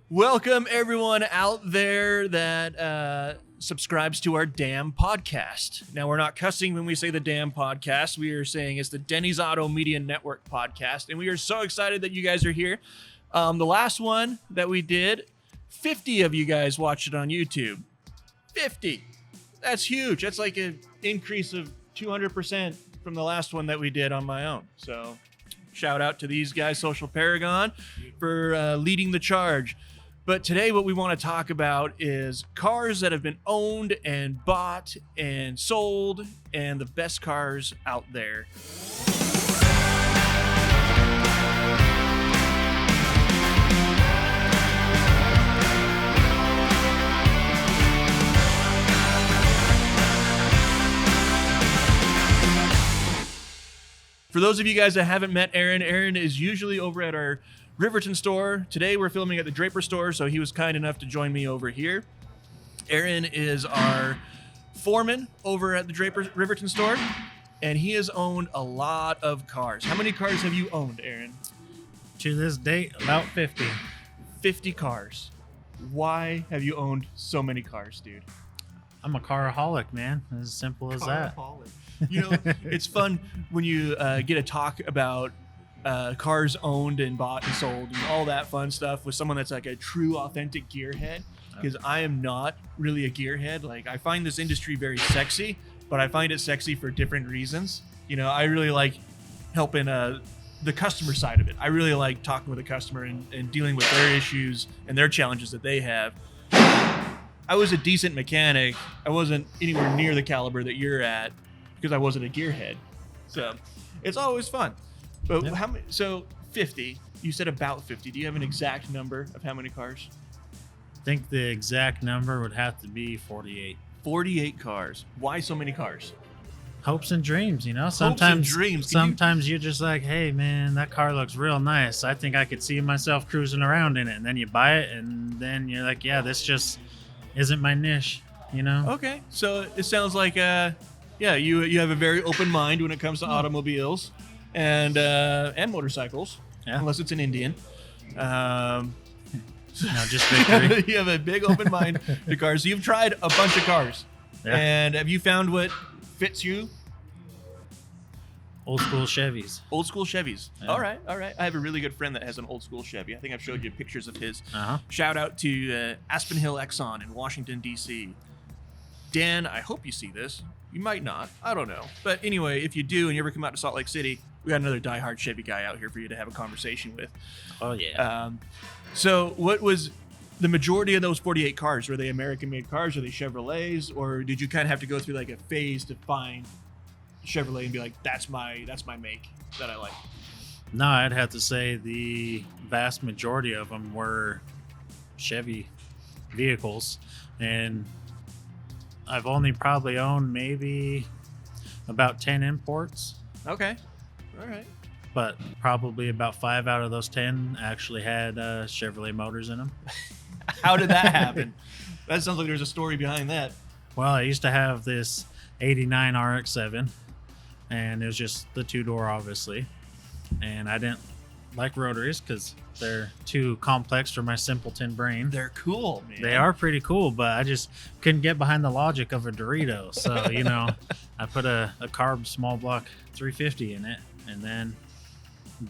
Welcome everyone out there that subscribes to our damn podcast. Now, we're not cussing when we say the damn podcast. We are saying it's the Denny's Auto Media Network podcast, and we are so excited that you guys are here. The last one that we did, 50 of you guys watched it on YouTube. 50. That's huge. That's like an increase of 200% from the last one that we did on my own. So shout out to these guys, Social Paragon, for leading the charge. But today what we want to talk about is cars that have been owned and bought and sold and the best cars out there. For those of you guys that haven't met Arron, Arron is usually over at our Riverton store. Today we're filming at the Draper store, so he was kind enough to join me over here. Arron is our foreman over at the Draper Riverton store, and he has owned a lot of cars. How many cars have you owned, Arron? To this date, about 50. 50 cars. Why have you owned so many cars, dude? I'm a caraholic, man. As simple as that. You know, it's fun when you get to talk about cars owned and bought and sold and all that fun stuff with someone that's like a true authentic gearhead, because I am not really a gearhead. Like, I find this industry very sexy, but I find it sexy for different reasons. You know, I really like helping the customer side of it. I really like talking with a customer and dealing with their issues and their challenges that they have. I was a decent mechanic. I wasn't anywhere near the caliber that you're at because I wasn't a gearhead. So it's always fun. But yeah. How many? So 50. You said about 50. Do you have an exact number of how many cars? I think the exact number would have to be 48. 48 cars. Why so many cars? Hopes and dreams, you know. Sometimes dreams. Sometimes you're just like, hey man, that car looks real nice. I think I could see myself cruising around in it. And then you buy it, and then you're like, yeah, this just isn't my niche, you know. Okay, so it sounds like you have a very open mind when it comes to automobiles and motorcycles, unless it's an Indian. No, just victory. You have a big open mind to cars. So you've tried a bunch of cars, and have you found what fits you? Old school Chevys. Old school Chevys. Yeah. All right. I have a really good friend that has an old school Chevy. I think I've showed you pictures of his. Uh-huh. Shout out to Aspen Hill Exxon in Washington, D.C. Dan, I hope you see this. You might not. I don't know. But anyway, if you do and you ever come out to Salt Lake City, we got another diehard Chevy guy out here for you to have a conversation with. Oh, yeah. So what was the majority of those 48 cars? Were they American-made cars? Are they Chevrolets? Or did you kind of have to go through like a phase to find Chevrolet and be like, that's my make that I like? No, I'd have to say the vast majority of them were Chevy vehicles, and I've only probably owned maybe about 10 imports. Okay. All right. But probably about 5 out of those 10 actually had Chevrolet motors in them. How did that happen? That sounds like there's a story behind that. Well, I used to have this 89 RX-7, and it was just the two-door, obviously. And I didn't like rotaries because they're too complex for my simpleton brain. They're cool, man. They are pretty cool, but I just couldn't get behind the logic of a Dorito. So, you know, I put a carb small block 350 in it, and then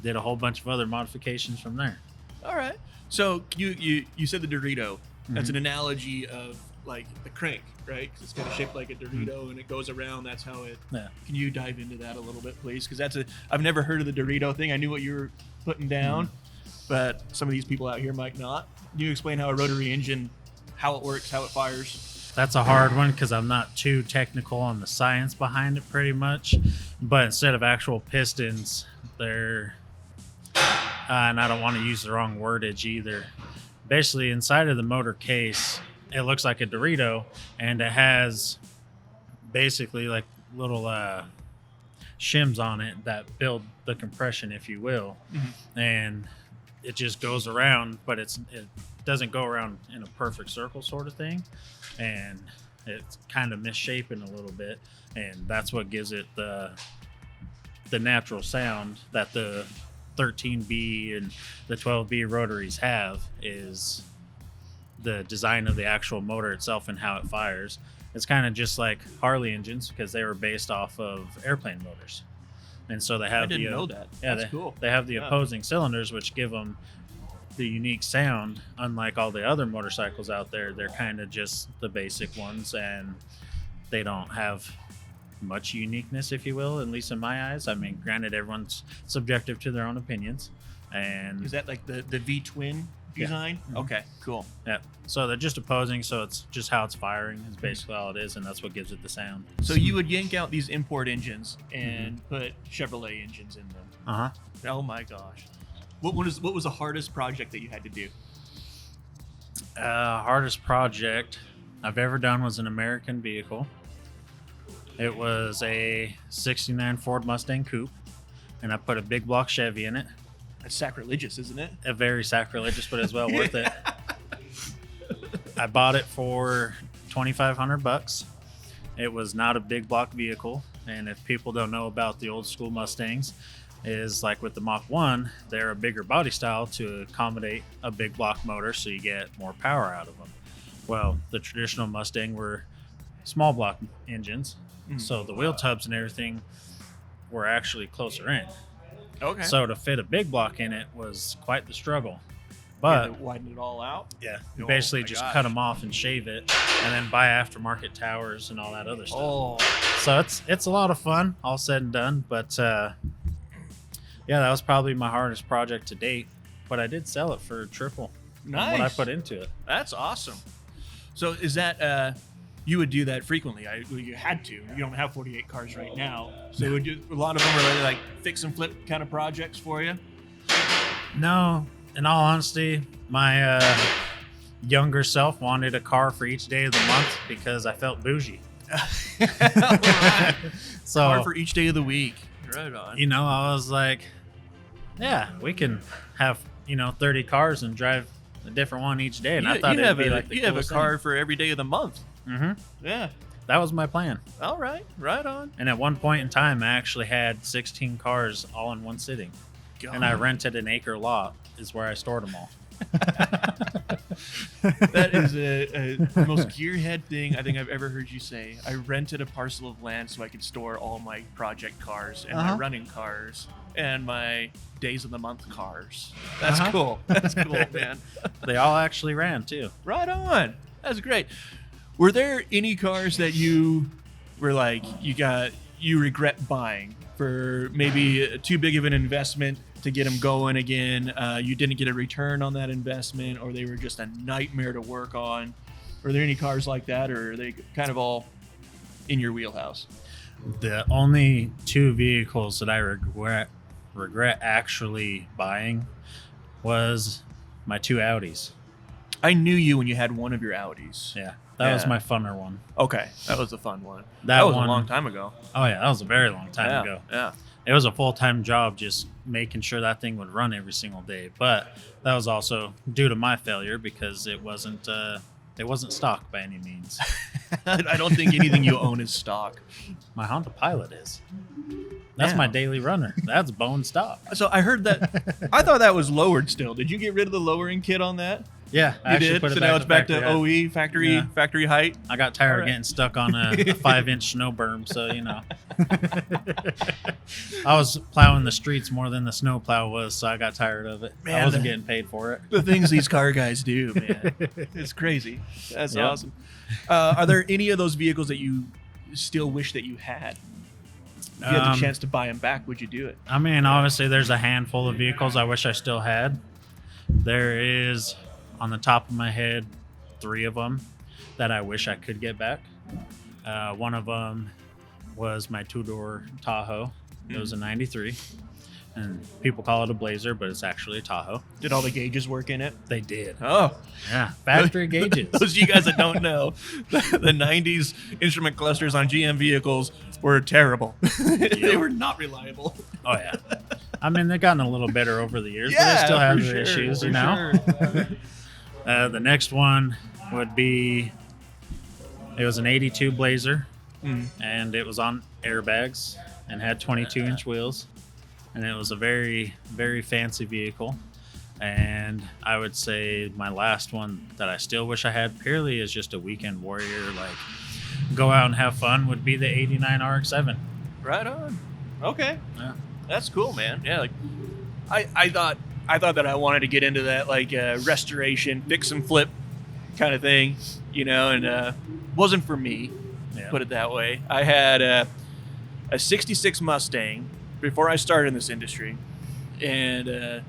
did a whole bunch of other modifications from there. All right. So you said the Dorito. That's an analogy of like the crank, right? 'Cause it's kind of shaped like a Dorito and it goes around. That's how it. Yeah. Can you dive into that a little bit, please? Because I've never heard of the Dorito thing. I knew what you were putting down, but some of these people out here might not. Can you explain how a rotary engine, how it works, how it fires? That's a hard one because I'm not too technical on the science behind it pretty much. But instead of actual pistons, they're, and I don't want to use the wrong wordage either. Basically, inside of the motor case, it looks like a Dorito, and it has basically like little shims on it that build the compression, if you will. And it just goes around, but it doesn't go around in a perfect circle sort of thing, and it's kind of misshapen a little bit, and that's what gives it the natural sound that the 13B and the 12B rotaries have. Is the design of the actual motor itself and how it fires. It's kind of just like Harley engines because they were based off of airplane motors. And so they have I didn't know that. Yeah, That's cool. They have the opposing cylinders, which give them the unique sound. Unlike all the other motorcycles out there, they're kind of just the basic ones, and they don't have much uniqueness, if you will, at least in my eyes. I mean, granted, everyone's subjective to their own opinions. And is that like the V-twin design? Mm-hmm. Okay, cool. Yeah. So they're just opposing, so it's just how it's firing is basically all it is, and that's what gives it the sound. So you would yank out these import engines and put Chevrolet engines in them. Uh-huh. Oh my gosh. What was the hardest project that you had to do? Hardest project I've ever done was an American vehicle. It was a 69 Ford Mustang Coupe, and I put a big block Chevy in it. That's sacrilegious, isn't it? A very sacrilegious, but as well worth it. I bought it for $2,500. It was not a big block vehicle, and if people don't know about the old school Mustangs, is like with the Mach 1, they're a bigger body style to accommodate a big block motor, so you get more power out of them. Well, the traditional Mustang were small block engines, so the wheel tubs and everything were actually closer in. Okay. So to fit a big block in it was quite the struggle. But widen it all out. yeah, you Oh basically my just gosh. cut them off and shave it, and then buy aftermarket towers and all that other stuff. Oh, So it's a lot of fun, all said and done. But yeah, that was probably my hardest project to date. But I did sell it for triple nice. what I put into it. That's awesome. So is that you would do that frequently? You had to. You don't have 48 cars right now, so would you, a lot of them are really like fix and flip kind of projects for you. No, in all honesty, my younger self wanted a car for each day of the month because I felt bougie. Right. So Car for each day of the week. Right on. you know, I was like, yeah, we can have 30 cars and drive a different one each day, and I thought it'd be like the you have a coolest car for every day of the month. thing. Mm-hmm. Yeah. That was my plan. All right. Right on. And at one point in time, I actually had 16 cars all in one sitting, and I rented an acre lot. Is where I stored them all. That is the most gearhead thing I think I've ever heard you say. I rented a parcel of land so I could store all my project cars and my running cars and my days of the month cars. That's cool. That's cool, man. They all actually ran too. Right on. That's great. Were there any cars that you were like you regret buying for maybe too big of an investment to get them going again? You didn't get a return on that investment, or they were just a nightmare to work on. Are there any cars like that, or are they kind of all in your wheelhouse? The only two vehicles that I regret actually buying was my two Audis. I knew you when you had one of your Audis. Yeah, that was my funner one. Okay, that was a fun one. That was one- a long time ago. Oh yeah, that was a very long time ago. Yeah. It was a full-time job just making sure that thing would run every single day. But that was also due to my failure because it wasn't stock by any means. I don't think anything you own is stock. My Honda Pilot is. That's Yeah. my daily runner. That's bone stock. So I heard that. I thought that was lowered still. Did you get rid of the lowering kit on that? Yeah, I You actually did. put it So back now it's back factory to height. OE factory height. I got tired All right. of getting stuck on a 5-inch snow berm, so I was plowing the streets more than the snow plow was, so I got tired of it. Man, I wasn't getting paid for it. The things these car guys do, man, it's crazy. That's Yep. awesome. Are there any of those vehicles that you still wish that you had? If you had the chance to buy them back, would you do it? I mean, obviously, there's a handful of vehicles I wish I still had. There is, on the top of my head, 3 of them that I wish I could get back. One of them was my 2-door Tahoe. It was a 93. And people call it a Blazer, but it's actually a Tahoe. Did all the gauges work in it? They did. Oh, Yeah, factory gauges. those of you guys that don't know, the 90s instrument clusters on GM vehicles were terrible. They were not reliable. Oh, yeah. I mean, they've gotten a little better over the years, but they still have their issues, for you know? sure. The next one would be, it was an 82 Blazer, and it was on airbags and had 22-inch wheels, and it was a very, very fancy vehicle. And I would say my last one that I still wish I had purely is just a weekend warrior, like go out and have fun, would be the 89 RX-7. Right on. Okay. Yeah. That's cool, man. Yeah, like I thought that I wanted to get into that like restoration, fix and flip kind of thing, and wasn't for me. Yeah. Put it that way. I had a '66 Mustang before I started in this industry, and I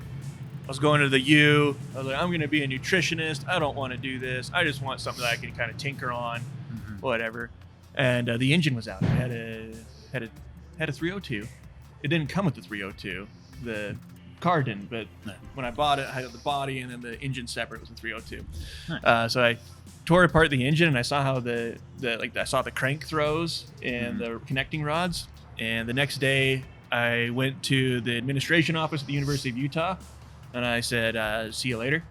was going to the U. I was like, I'm going to be a nutritionist. I don't want to do this. I just want something that I can kind of tinker on, whatever. And the engine was out. It had a 302. It didn't come with the 302. The car didn't, but when I bought it, I had the body and then the engine separate was a 302. Nice. So I tore apart the engine and I saw how I saw the crank throws and the connecting rods. And the next day I went to the administration office at the University of Utah and I said, see you later.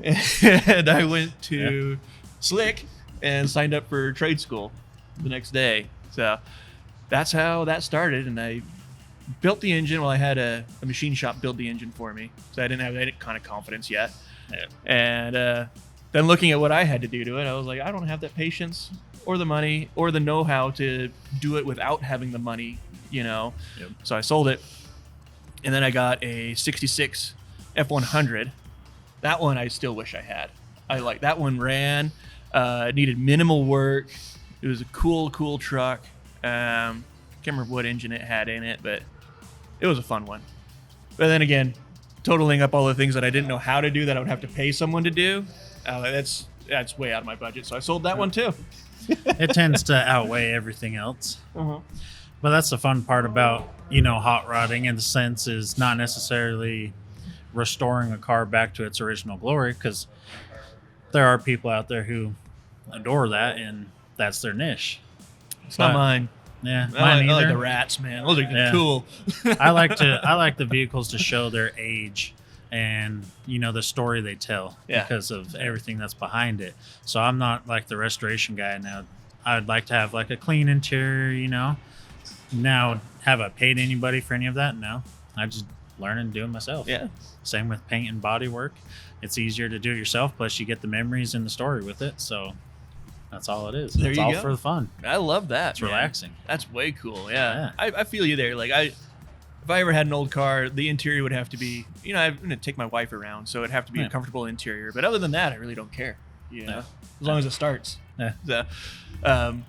And I went to Slick and signed up for trade school the next day. So that's how that started. And I built the engine. Well, I had a machine shop build the engine for me. So I didn't have any kind of confidence yet. Yeah. And then looking at what I had to do to it, I was like, I don't have that patience or the money or the know-how to do it without having the money, Yep. So I sold it. And then I got a 66 F100. That one I still wish I had. That one ran, needed minimal work. It was a cool truck. Can't remember what engine it had in it, but it was a fun one. But then again, totaling up all the things that I didn't know how to do that I would have to pay someone to do, that's way out of my budget. So I sold that one too. It tends to outweigh everything else. Uh-huh. But that's the fun part about, hot rodding in the sense is not necessarily restoring a car back to its original glory, because there are people out there who adore that and that's their niche. It's not mine. Yeah, I mine like either. the rats, man. Those are Yeah. cool. I like the vehicles to show their age and the story they tell because of everything that's behind it. So I'm not like the restoration guy now. I would like to have like a clean interior, Now, have I paid anybody for any of that? No. I just learn and do it myself. Yeah. Same with paint and body work. It's easier to do it yourself, plus you get the memories and the story with it. So that's all it is. There It's you all go. for the fun. I love that. It's man. relaxing. That's way cool. Yeah. I feel you there. Like if I ever had an old car, the interior would have to be, I'm going to take my wife around, so it'd have to be a comfortable interior. But other than that, I really don't care. As long as it starts. Yeah. So,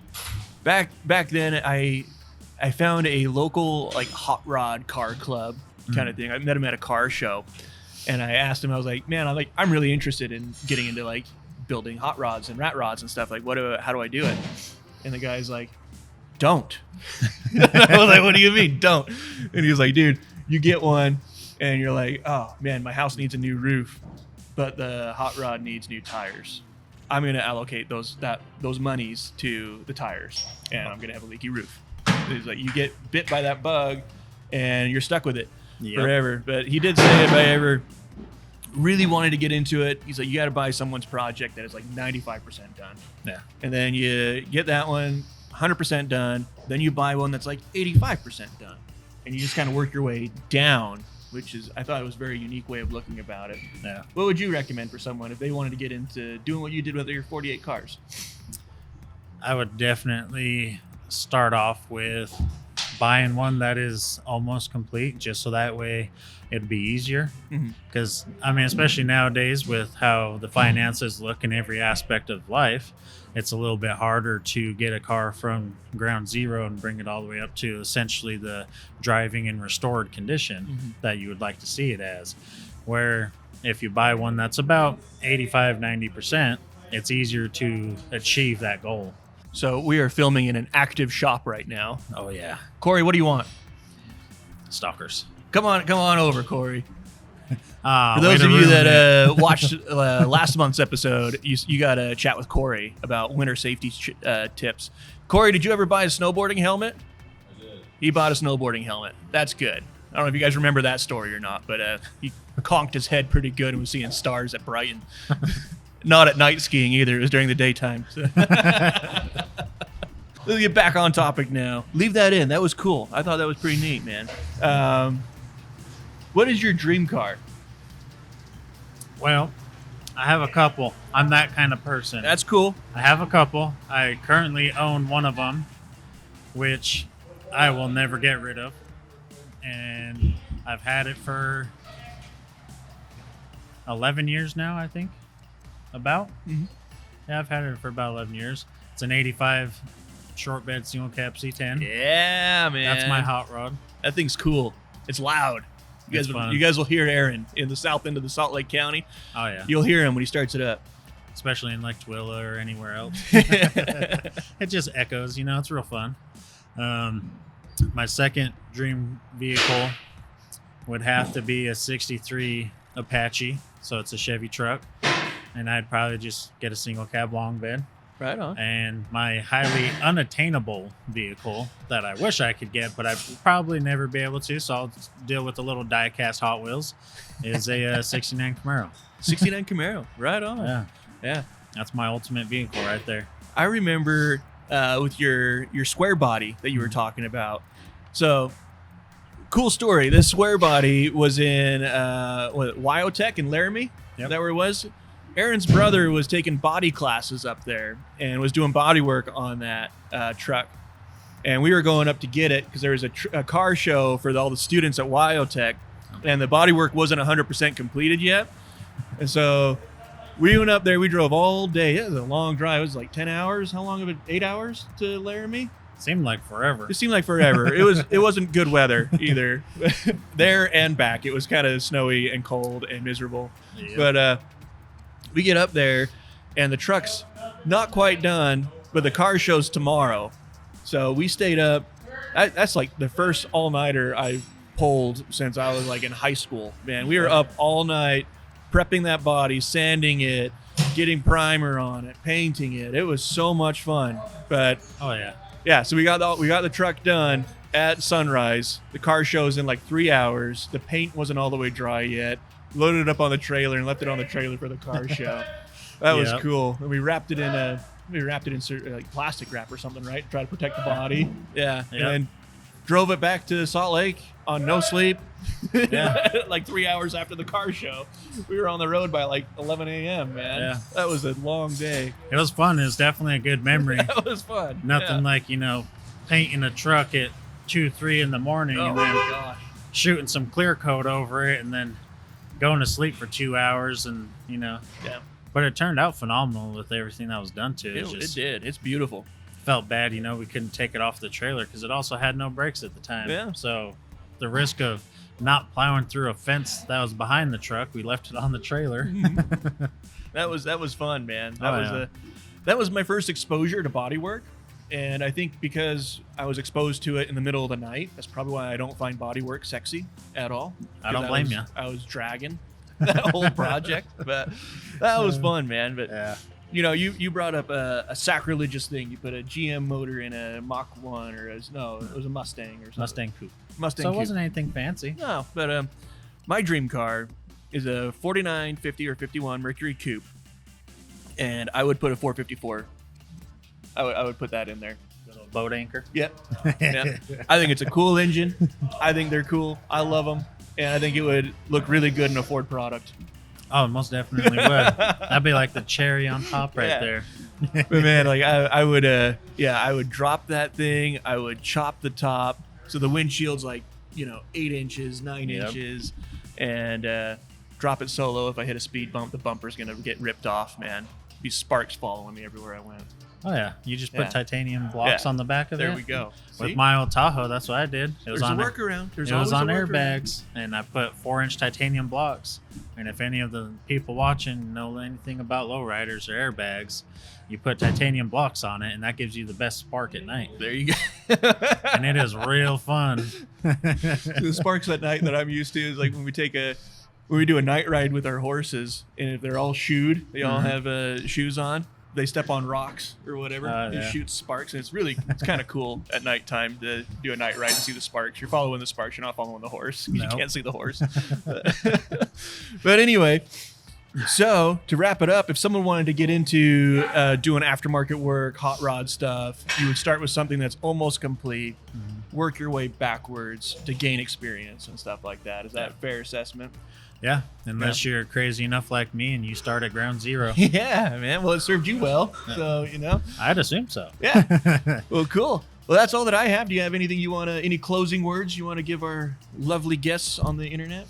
back then, I found a local like hot rod car club kind of thing. I met him at a car show, and I asked him. I was like, "Man, I'm really interested in getting into like building hot rods and rat rods and stuff. Like, how do I do it?" And the guy's like, "Don't." I was like, "What do you mean, don't?" And he was like, "Dude, you get one, and you're like, oh man, my house needs a new roof, but the hot rod needs new tires. I'm going to allocate those monies to the tires, and I'm going to have a leaky roof." He's like, you get bit by that bug, and you're stuck with it forever. But he did say if I ever really wanted to get into it, he's like, you got to buy someone's project that is like 95% done. Yeah. And then you get that one 100% done. Then you buy one that's like 85% done. And you just kind of work your way down, which is, I thought it was a very unique way of looking about it. Yeah. What would you recommend for someone if they wanted to get into doing what you did with your 48 cars? I would definitely start off with buying one that is almost complete, just so that way it'd be easier. Because especially nowadays with how the finances look in every aspect of life, it's a little bit harder to get a car from ground zero and bring it all the way up to essentially the driving and restored condition that you would like to see it as. Where if you buy one that's about 85-90%, it's easier to achieve that goal. So we are filming in an active shop right now. Oh yeah, Corey, what do you want? stalkers. Come on over, Corey. For For those of you that watched last month's episode, you got to chat with Corey about winter safety tips. Corey, did you ever buy a snowboarding helmet? I did. He bought a snowboarding helmet. That's good. I don't know if you guys remember that story or not, but he conked his head pretty good and was seeing stars at Brighton. Not at night skiing either. It was during the daytime. So. Let's get back on topic now. Leave that in. That was cool. I thought that was pretty neat, man. What is your dream car? Well, I have a couple. I'm that kind of person. That's cool. I have a couple. I currently own one of them, which I will never get rid of. And I've had it for 11 years now, I think. About. Mhm. Yeah, I've had it for about 11 years. It's an 85 short bed single cab C10. Yeah, man. That's my hot rod. That thing's cool. It's loud. It's fun. You guys will hear Arron in the south end of the Salt Lake County. Oh, yeah. You'll hear him when he starts it up. Especially in like Twilla or anywhere else. It just echoes, it's real fun. My second dream vehicle would have to be a 63 Apache. So it's a Chevy truck. And I'd probably just get a single cab long bed. Right on. And my highly unattainable vehicle that I wish I could get, but I'd probably never be able to, so I'll deal with the little die-cast Hot Wheels, is a 69 Camaro. 69 Camaro. Right on. Yeah. Yeah. That's my ultimate vehicle right there. I remember with your square body that you were talking about. So, cool story. This square body was in Wyotech in Laramie. Yep. Is that where it was? Aaron's brother was taking body classes up there and was doing body work on that truck. And we were going up to get it because there was a car show for all the students at Wyotech, and the body work wasn't 100% completed yet. And so we went up there. We drove all day. It was a long drive. It was like 10 hours. How long of it? 8 hours to Laramie? Seemed like forever. It seemed like forever. It wasn't good weather either. There and back. It was kind of snowy and cold and miserable. Yeah. But we get up there, and the truck's not quite done, but the car show's tomorrow. So we stayed up. That's like the first all-nighter I pulled since I was like in high school. Man, we were up all night prepping that body, sanding it, getting primer on it, painting it. It was so much fun. But oh yeah. Yeah, so we got the truck done at sunrise. The car show's in like 3 hours. The paint wasn't all the way dry yet. Loaded it up on the trailer and left it on the trailer for the car show. That was cool. And we wrapped it in like plastic wrap or something, right? Try to protect the body. Yeah. And then drove it back to Salt Lake on no sleep. Yeah. Like 3 hours after the car show. We were on the road by like 11 a.m., man. Yeah. That was a long day. It was fun. It was definitely a good memory. That was fun. Nothing like, painting a truck at 2, 3 in the morning and then shooting some clear coat over it and then going to sleep for 2 hours and, Yeah. But it turned out phenomenal with everything that was done to it. It did. It's beautiful. Felt bad, we couldn't take it off the trailer because it also had no brakes at the time. Yeah. So the risk of not plowing through a fence that was behind the truck, we left it on the trailer. That was fun, man. That was my first exposure to body work. And I think because I was exposed to it in the middle of the night, that's probably why I don't find body work sexy at all. I don't blame you. I was dragging that whole project, but that was fun, man. But you brought up a sacrilegious thing. You put a GM motor in a Mach 1 it was a Mustang or something. Mustang Coupe. Mustang So Coupe. it wasn't anything fancy. No, but my dream car is a 49, 50, or 51 Mercury Coupe, and I would put a 454. I would put that in there. Little boat anchor. Yep. Yeah. I think it's a cool engine. I think they're cool. I love them, and I think it would look really good in a Ford product. Oh, most definitely would. That'd be like the cherry on top right there. But man, like I would drop that thing. I would chop the top so the windshield's like 8 inches, 9 inches, and drop it solo. If I hit a speed bump, the bumper's gonna get ripped off. Man, be sparks following me everywhere I went. Oh yeah, you just put titanium blocks on the back of it. There we go. With my old Tahoe, that's what I did. There's a workaround. It was on airbags, and I put 4-inch titanium blocks. And if any of the people watching know anything about lowriders or airbags, you put titanium blocks on it, and that gives you the best spark at night. There you go. And it is real fun. The sparks at night that I'm used to is like when we do a night ride with our horses, and if they're all shoed, they all have shoes on. They step on rocks or whatever. It shoots sparks, and it's kind of cool at nighttime to do a night ride and see the sparks. You're following the sparks. You're not following the horse. You can't see the horse. But anyway, so to wrap it up, if someone wanted to get into doing aftermarket work, hot rod stuff, you would start with something that's almost complete, work your way backwards to gain experience and stuff like that. Is that a fair assessment? Yeah, unless you're crazy enough like me and you start at ground zero. Yeah, man. Well, it served you well. So, I'd assume so. Yeah. Well, cool. Well, that's all that I have. Do you have anything any closing words you want to give our lovely guests on the internet?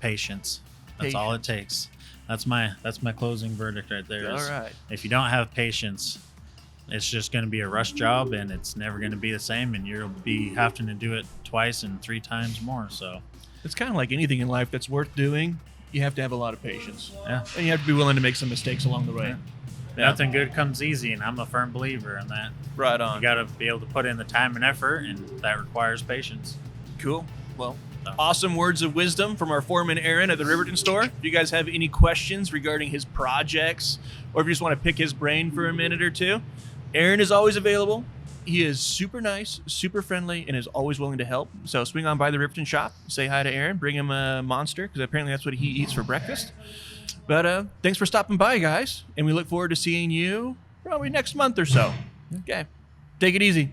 Patience. That's all it takes. That's my closing verdict right there. All right. If you don't have patience, it's just going to be a rush job, and it's never going to be the same, and you'll be having to do it twice and 3 times more. So it's kind of like anything in life that's worth doing. You have to have a lot of patience. Yeah. And you have to be willing to make some mistakes along the way. Yeah. Nothing good comes easy, and I'm a firm believer in that. Right on. You got to be able to put in the time and effort, and that requires patience. Cool. Well, awesome words of wisdom from our foreman Arron at the Riverton store. If you guys have any questions regarding his projects, or if you just want to pick his brain for a minute or two, Arron is always available. He is super nice, super friendly, and is always willing to help. So swing on by the Riverton shop, say hi to Arron, bring him a monster, because apparently that's what he eats for breakfast. But thanks for stopping by, guys, and we look forward to seeing you probably next month or so. Okay. Take it easy.